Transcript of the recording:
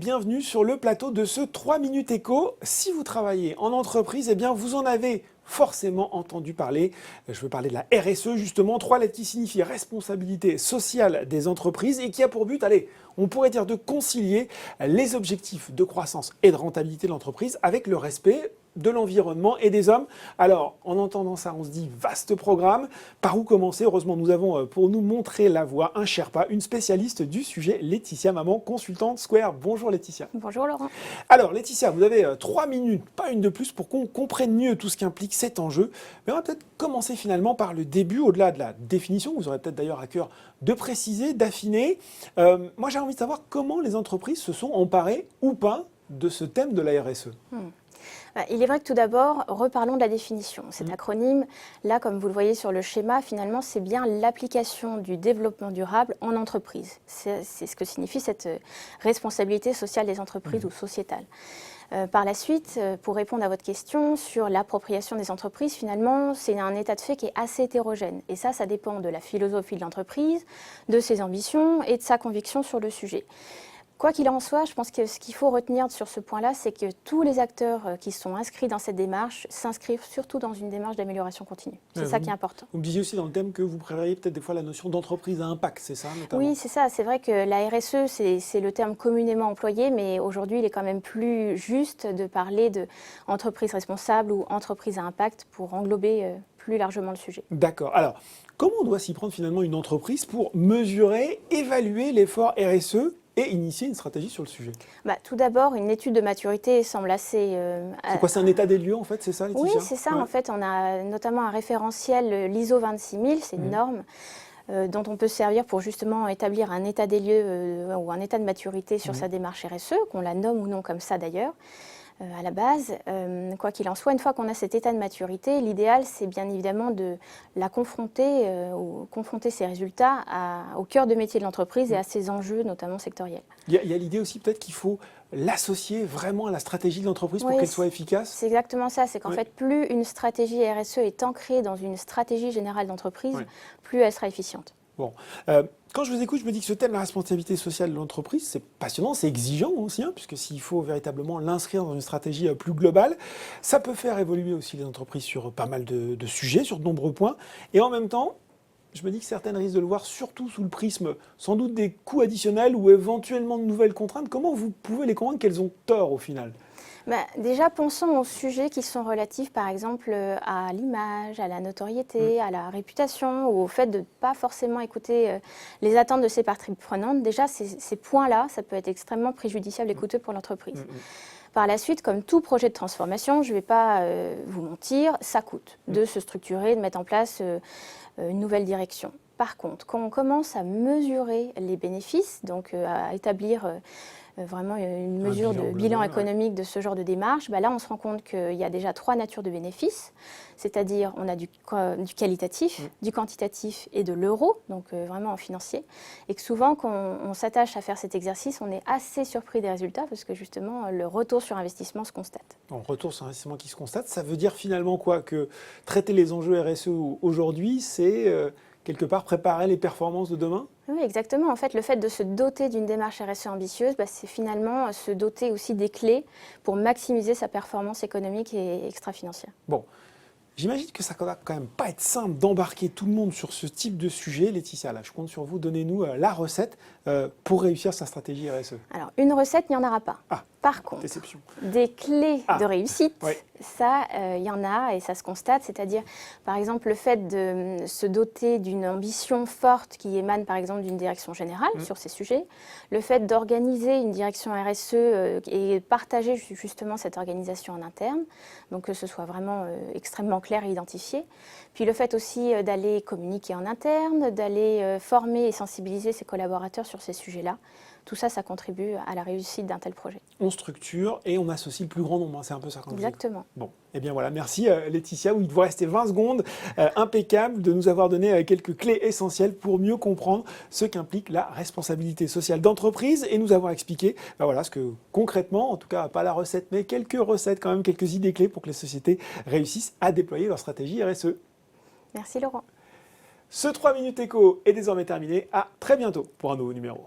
bienvenue sur le plateau de ce 3 minutes éco. Si vous travaillez en entreprise, eh bien vous en avez forcément entendu parler. Je veux parler de la RSE justement, 3 lettres qui signifient responsabilité sociale des entreprises et qui a pour but, allez, on pourrait dire de concilier les objectifs de croissance et de rentabilité de l'entreprise avec le respect de l'environnement et des hommes. Alors, en entendant ça, on se dit vaste programme. Par où commencer? Heureusement, nous avons pour nous montrer la voie un Sherpa, une spécialiste du sujet, Laetitia Maman, consultante Square. Bonjour Laetitia. Bonjour Laurent. Alors Laetitia, vous avez 3 minutes, pas une de plus, pour qu'on comprenne mieux tout ce qu'implique cet enjeu. Mais on va peut-être commencer finalement par le début, au-delà de la définition. Vous aurez peut-être d'ailleurs à cœur de préciser, d'affiner. Moi, j'ai envie de savoir comment les entreprises se sont emparées ou pas de ce thème de la RSE. Il est vrai que tout d'abord, reparlons de la définition. Cet acronyme, là, comme vous le voyez sur le schéma, finalement, c'est bien l'application du développement durable en entreprise. C'est ce que signifie cette responsabilité sociale des entreprises ou sociétale. Par la suite, pour répondre à votre question sur l'appropriation des entreprises, finalement, c'est un état de fait qui est assez hétérogène. Et ça dépend de la philosophie de l'entreprise, de ses ambitions et de sa conviction sur le sujet. Quoi qu'il en soit, je pense que ce qu'il faut retenir sur ce point-là, c'est que tous les acteurs qui sont inscrits dans cette démarche s'inscrivent surtout dans une démarche d'amélioration continue. C'est ça qui est important. Vous me disiez aussi dans le thème que vous préfériez peut-être des fois la notion d'entreprise à impact, c'est ça notamment? Oui, c'est ça. C'est vrai que la RSE, c'est le terme communément employé, mais aujourd'hui, il est quand même plus juste de parler d'entreprise responsable ou entreprise à impact pour englober plus largement le sujet. D'accord. Alors, comment on doit s'y prendre finalement une entreprise pour mesurer, évaluer l'effort RSE et initier une stratégie sur le sujet? Tout d'abord, une étude de maturité semble assez... c'est quoi, c'est un état des lieux en fait, c'est ça Laetitia? Oui, c'est ça. Ouais. En fait, on a notamment un référentiel, l'ISO 26000, c'est une norme dont on peut se servir pour justement établir un état des lieux ou un état de maturité sur sa démarche RSE, qu'on la nomme ou non comme ça d'ailleurs. À la base, quoi qu'il en soit, une fois qu'on a cet état de maturité, l'idéal, c'est bien évidemment de la confronter ou confronter ces résultats au cœur de métier de l'entreprise et à ses enjeux, notamment sectoriels. Il y a l'idée aussi peut-être qu'il faut l'associer vraiment à la stratégie de l'entreprise pour qu'elle soit efficace? C'est exactement ça, c'est qu'en fait, plus une stratégie RSE est ancrée dans une stratégie générale d'entreprise, plus elle sera efficiente. Bon. Quand je vous écoute, je me dis que ce thème, la responsabilité sociale de l'entreprise, c'est passionnant, c'est exigeant aussi, puisque s'il faut véritablement l'inscrire dans une stratégie plus globale, ça peut faire évoluer aussi les entreprises sur pas mal de sujets, sur de nombreux points. Et en même temps, je me dis que certaines risquent de le voir surtout sous le prisme sans doute des coûts additionnels ou éventuellement de nouvelles contraintes. Comment vous pouvez les convaincre qu'elles ont tort au final? Déjà, pensons aux sujets qui sont relatifs, par exemple, à l'image, à la notoriété, à la réputation, ou au fait de ne pas forcément écouter les attentes de ses parties prenantes. Déjà, ces points-là, ça peut être extrêmement préjudiciable et coûteux pour l'entreprise. Par la suite, comme tout projet de transformation, je ne vais pas vous mentir, ça coûte de se structurer, de mettre en place une nouvelle direction. Par contre, quand on commence à mesurer les bénéfices, donc à établir vraiment une mesure de bilan économique de ce genre de démarche, là on se rend compte qu'il y a déjà 3 natures de bénéfices, c'est-à-dire on a du qualitatif, du quantitatif et de l'euro, donc vraiment en financier, et que souvent quand on s'attache à faire cet exercice, on est assez surpris des résultats parce que justement le retour sur investissement se constate. Donc, retour sur investissement qui se constate, ça veut dire finalement quoi? Que traiter les enjeux RSE aujourd'hui, c'est quelque part préparer les performances de demain? Oui, exactement. En fait, le fait de se doter d'une démarche RSE ambitieuse, c'est finalement se doter aussi des clés pour maximiser sa performance économique et extra-financière. Bon, j'imagine que ça ne va quand même pas être simple d'embarquer tout le monde sur ce type de sujet. Laetitia, là, je compte sur vous. Donnez-nous la recette pour réussir sa stratégie RSE. Alors, une recette, il n'y en aura pas. Par contre, déception. Des clés de réussite, ça, il y en a et ça se constate. C'est-à-dire, par exemple, le fait de se doter d'une ambition forte qui émane, par exemple, d'une direction générale sur ces sujets. Le fait d'organiser une direction RSE et partager justement cette organisation en interne. Donc, que ce soit vraiment extrêmement clair et identifié. Puis, le fait aussi d'aller communiquer en interne, d'aller former et sensibiliser ses collaborateurs sur ces sujets-là. Tout ça, ça contribue à la réussite d'un tel projet. On structure et on associe le plus grand nombre, c'est un peu ça. Exactement. Bon, et bien voilà, merci Laetitia. Il vous restait 20 secondes, impeccable, de nous avoir donné quelques clés essentielles pour mieux comprendre ce qu'implique la responsabilité sociale d'entreprise et nous avoir expliqué voilà, ce que concrètement, en tout cas pas la recette, mais quelques recettes quand même, quelques idées clés pour que les sociétés réussissent à déployer leur stratégie RSE. Merci Laurent. Ce 3 minutes éco est désormais terminé. À très bientôt pour un nouveau numéro.